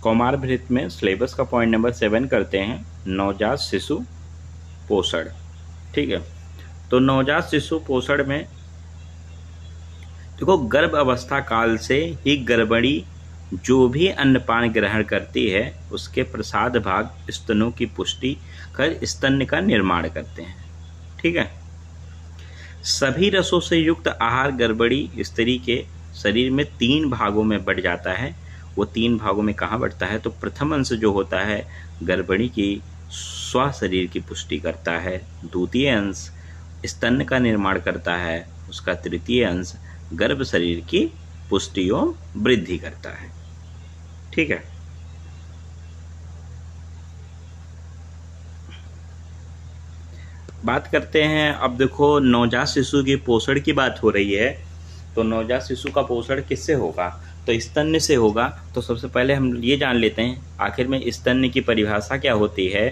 कौमारभृत में सिलेबस का point number 7 करते हैं, नवजात शिशु पोषण। ठीक है, तो नवजात शिशु पोषण में देखो, गर्भ अवस्था काल से ही गर्भिणी जो भी अन्नपान ग्रहण करती है उसके प्रसाद भाग स्तनों की पुष्टि कर स्तन का निर्माण करते हैं। ठीक है, सभी रसों से युक्त आहार गर्भिणी स्त्री के शरीर में 3 भागों में बढ़ जाता है। वो 3 भागों में कहाँ बढ़ता है? तो प्रथम अंश जो होता है गर्भिणी की स्व शरीर की पुष्टि करता है, द्वितीय अंश स्तन का निर्माण करता है, उसका तृतीय अंश गर्भ शरीर की पुष्टि एवं वृद्धि करता है। ठीक है, बात करते हैं अब। देखो, नवजात शिशु की पोषण की बात हो रही है, तो नवजात शिशु का पोषण किससे होगा? तो स्तन से होगा। तो सबसे पहले हम ये जान लेते हैं आखिर में स्तन की परिभाषा क्या होती है।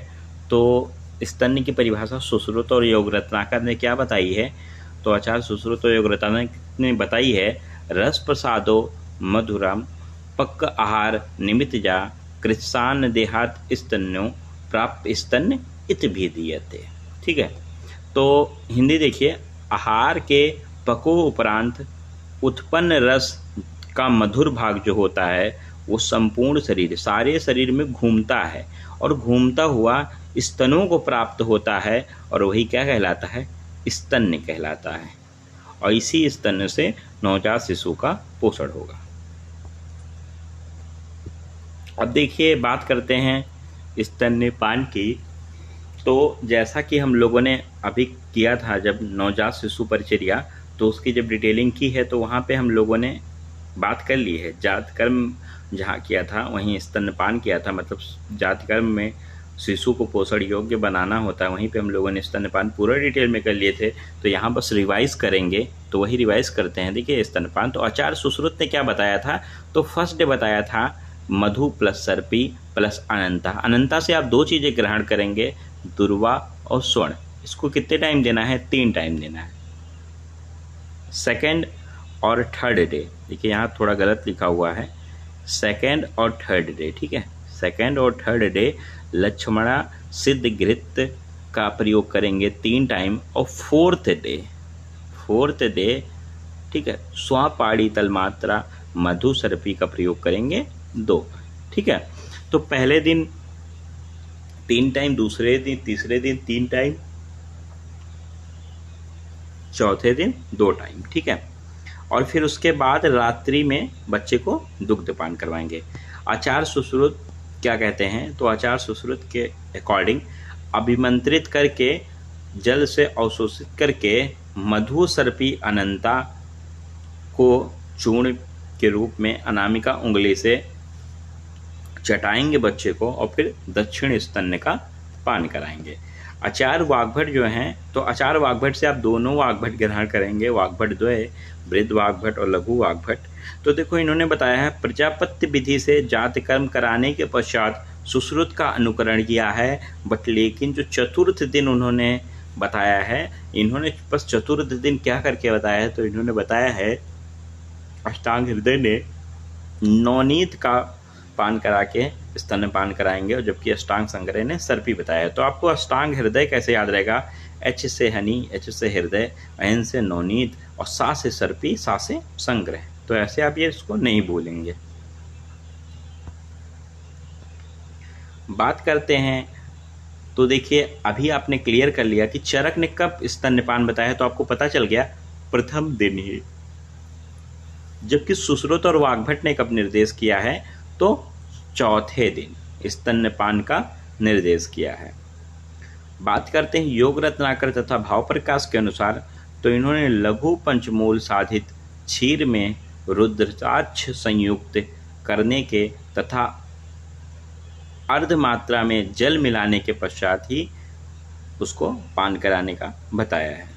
तो स्तन की परिभाषा सुश्रुत और योग रत्नाकर ने क्या बताई है? तो आचार्य सुश्रुत और योग रत्नाकर ने बताई है, रस प्रसादो मधुरम पक्क आहार निमित्तजा कृत्सान देहात स्तन्यो प्राप्त स्तन इत भी दीयते। ठीक है, तो हिंदी देखिए, आहार के पको उपरांत उत्पन्न रस का मधुर भाग जो होता है वो संपूर्ण शरीर, सारे शरीर में घूमता है और घूमता हुआ स्तनों को प्राप्त होता है, और वही क्या कहलाता है? स्तन कहलाता है। और इसी स्तन से नवजात शिशु का पोषण होगा। अब देखिए, बात करते हैं स्तन्यपान की। तो जैसा कि हम लोगों ने अभी किया था जब नवजात शिशु परिचर्या, तो उसकी जब डिटेलिंग की है तो वहाँ पे हम लोगों ने बात कर ली है। जाति कर्म जहाँ किया था वहीं स्तनपान किया था, मतलब जाति कर्म में शिशु को पोषण योग्य बनाना होता है, वहीं पे हम लोगों ने स्तनपान पूरा डिटेल में कर लिए थे। तो यहाँ बस रिवाइज करेंगे, तो वही रिवाइज करते हैं। देखिए, स्तनपान तो आचार्य सुश्रुत ने क्या बताया था? तो फर्स्ट डे बताया था मधु प्लस सर्पी प्लस अनंता। अनंता से आप 2 चीज़ें ग्रहण करेंगे, दुर्वा और स्वर्ण। इसको कितने टाइम देना है? 3 टाइम देना है। सेकेंड और थर्ड डे, देखिए यहाँ थोड़ा गलत लिखा हुआ है, सेकेंड और थर्ड डे। ठीक है, सेकेंड और थर्ड डे लक्ष्मणा सिद्ध घृत का प्रयोग करेंगे 3 टाइम। और फोर्थ डे ठीक है, स्वापाड़ी तलमात्रा मधु सर्पी का प्रयोग करेंगे 2। ठीक है, तो पहले दिन 3 टाइम, दूसरे दिन तीसरे दिन 3 टाइम, चौथे दिन 2 टाइम। ठीक है, और फिर उसके बाद रात्रि में बच्चे को दुग्धपान करवाएंगे। आचार्य सुश्रुत क्या कहते हैं? तो आचार्य सुश्रुत के अकॉर्डिंग अभिमंत्रित करके जल से अवशोषित करके मधु सर्पी अनंता को चूर्ण के रूप में अनामिका उंगली से चटाएंगे बच्चे को, और फिर दक्षिण स्तन का पान कराएंगे। आचार्य वाग्भट जो हैं, तो आचार्य वाग्भट से आप दोनों वाग्भट ग्रहण करेंगे, वाग्भट द्वय, वृद्ध वाग्भट और लघु वाग्भट। तो देखो, इन्होंने बताया है प्रजापत्य विधि से जाति कर्म कराने के पश्चात सुश्रुत का अनुकरण किया है, बट लेकिन जो चतुर्थ दिन उन्होंने बताया है, इन्होंने बस चतुर्थ दिन क्या करके बताया है? तो इन्होंने बताया है अष्टांग हृदय ने नवनीत का पान करा के स्तनपान कराएंगे, और जबकि अष्टांग संग्रह ने सर्पी बताया। तो आपको अष्टांग हृदय कैसे याद रहेगा? एच से हनी, एच से हृदय, एन से नवनीत और सा से सर्पी, सा से संग्रह। तो ऐसे आप ये इसको नहीं भूलेंगे। बात करते हैं, तो देखिए अभी आपने क्लियर कर लिया कि चरक ने कब स्तनपान बताया, तो आपको पता चल गया प्रथम दिन ही। जबकि सुश्रुत और वाग्भट ने कब निर्देश किया है? तो चौथे दिन स्तनपान का निर्देश किया है। बात करते हैं योग रत्नाकर तथा भाव प्रकाश के अनुसार, तो इन्होंने लघु पंचमूल साधित क्षीर में रुद्राक्ष संयुक्त करने के तथा अर्ध मात्रा में जल मिलाने के पश्चात ही उसको पान कराने का बताया है।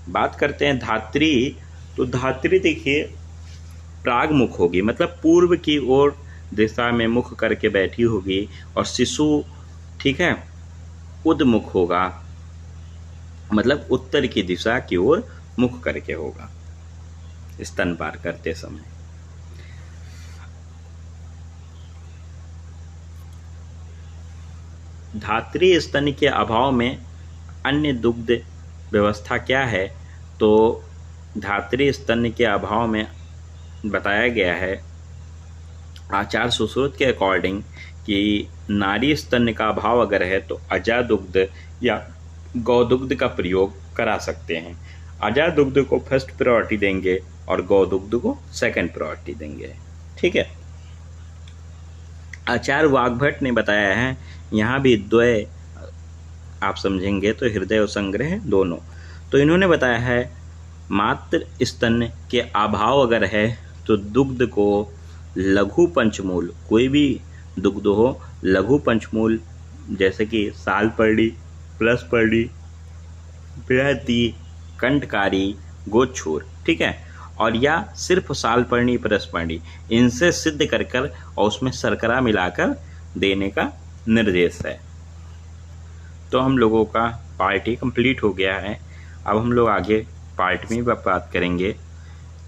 बात करते हैं धात्री, तो धात्री देखिए प्राग मुख होगी, मतलब पूर्व की ओर दिशा में मुख करके बैठी होगी, और शिशु ठीक है उद्मुख होगा, मतलब उत्तर की दिशा की ओर मुख करके होगा स्तनपान करते समय। धात्री स्तन के अभाव में अन्य दुग्ध व्यवस्था क्या है? तो धात्री स्तन के अभाव में बताया गया है आचार्य सुश्रुत के अकॉर्डिंग कि नारी स्तन का अभाव अगर है तो अजा दुग्ध या गौदुग्ध का प्रयोग करा सकते हैं। अजा दुग्ध को फर्स्ट प्रायोरिटी देंगे और गौदुग्ध को सेकंड प्रायोरिटी देंगे। ठीक है। आचार्य वाग्भट ने बताया है, यहाँ भी द्वय आप समझेंगे तो हृदय और संग्रह दोनों। तो इन्होंने बताया है मात्र स्तन के अभाव अगर है तो दुग्ध को लघु पंचमूल, कोई भी दुग्ध हो लघु पंचमूल जैसे कि सालपर्णी, प्लसपर्णी, बृहति, कंठकारी, गोछूर, ठीक है, और या सिर्फ सालपर्णी परसपर्णी, इनसे सिद्ध कर कर और उसमें शर्करा मिलाकर देने का निर्देश है। तो हम लोगों का पार्ट ए कंप्लीट हो गया है। अब हम लोग आगे पार्ट में बात करेंगे।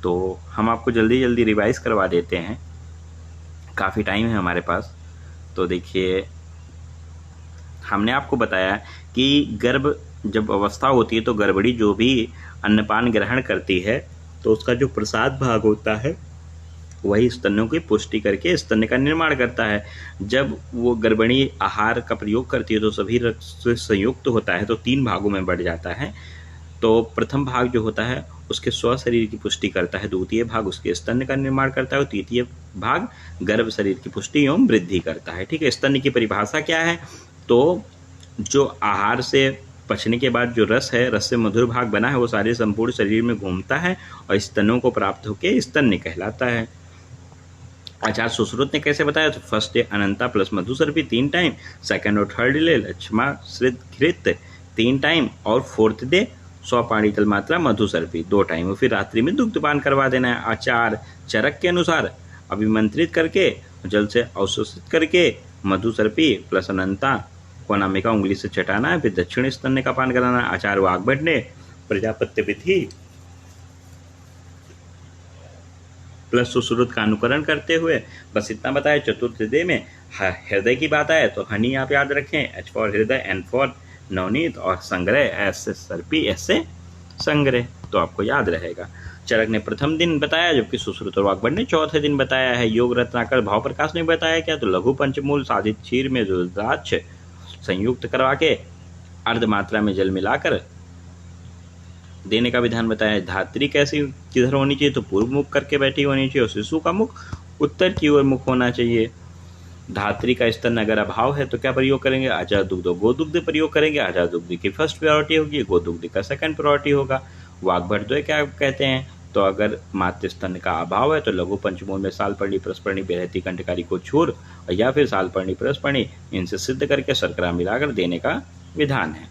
तो हम आपको जल्दी जल्दी रिवाइज करवा देते हैं, काफ़ी टाइम है हमारे पास। तो देखिए, हमने आपको बताया कि गर्भ जब अवस्था होती है तो गर्भणी जो भी अन्नपान ग्रहण करती है तो उसका जो प्रसाद भाग होता है वही स्तनों की पुष्टि करके स्तन का निर्माण करता है। जब वो गर्भणी आहार का प्रयोग करती है तो सभी रक्त से संयुक्त होता है तो 3 भागों में बढ़ जाता है। तो प्रथम भाग जो होता है उसके स्व शरीर की पुष्टि करता है, द्वितीय भाग उसके स्तन का निर्माण करता है और तृतीय भाग गर्भ शरीर की पुष्टि एवं वृद्धि करता है। ठीक है। स्तन की परिभाषा क्या है? तो जो आहार से पचने के बाद जो रस है, रस से मधुर भाग बना है, वो सारे संपूर्ण शरीर में घूमता है और स्तनों को प्राप्त होकर स्तन्य कहलाता है। आचार्य सुश्रुत ने कैसे बताया? तो फर्स्ट डे अनंता प्लस मधुसर्पी 3 टाइम, सेकंड और थर्ड डे लक्ष्मा श्रित घृत 3 टाइम और फोर्थ डे 100 पानी तल मात्रा मधुसर्पी 2 टाइम, और फिर रात्रि में दुग्धपान करवा देना है। आचार चरक के अनुसार अभिमंत्रित करके जल से अवशोषित करके मधुसर्पी प्लस अनंता को अनामिका उंगली से चटाना है, फिर दक्षिण स्तन का पान कराना है। आचार्य वाग्भट ने प्रजापत्य विधि प्लस सुश्रुत का अनुकरण करते हुए बस इतना बताया। चतुर्थ डे में हृदय की बात आए तो हनी आप याद रखें, एच फॉर हृदय, एन फॉर नवनीत, और संग्रह एस से सर्पी, एस से संग्रह, तो आपको याद रहेगा। चरक ने प्रथम दिन बताया जबकि सुश्रुत और वाग्भट ने चौथे दिन बताया है। योग रत्नाकर भाव प्रकाश ने बताया क्या? तो लघु पंचमूल साधित क्षीर में रुद्राक्ष संयुक्त करवा के अर्ध मात्रा में जल मिलाकर देने का विधान बताया। धात्री कैसी किधर होनी चाहिए? तो पूर्व मुख करके बैठी होनी चाहिए और शिशु का मुख उत्तर की ओर मुख होना चाहिए। धात्री का स्तन अगर अभाव है तो क्या प्रयोग करेंगे? आचार दुग्ध गोदुग्ध प्रयोग करेंगे। आचार दुग्ध की फर्स्ट प्रायोरिटी होगी, गोदुग्ध का सेकंड प्रायोरिटी होगा। वाग्भट द्वय क्या कहते हैं? तो अगर मातृ स्तन का अभाव है तो लघु पंचमूल में सालपर्णी, परसपर्णी, बृहति, कंठकारी को छूर या फिर सालपर्णी, परसपर्णी, इनसे सिद्ध करके शर्करा मिलाकर देने का विधान है।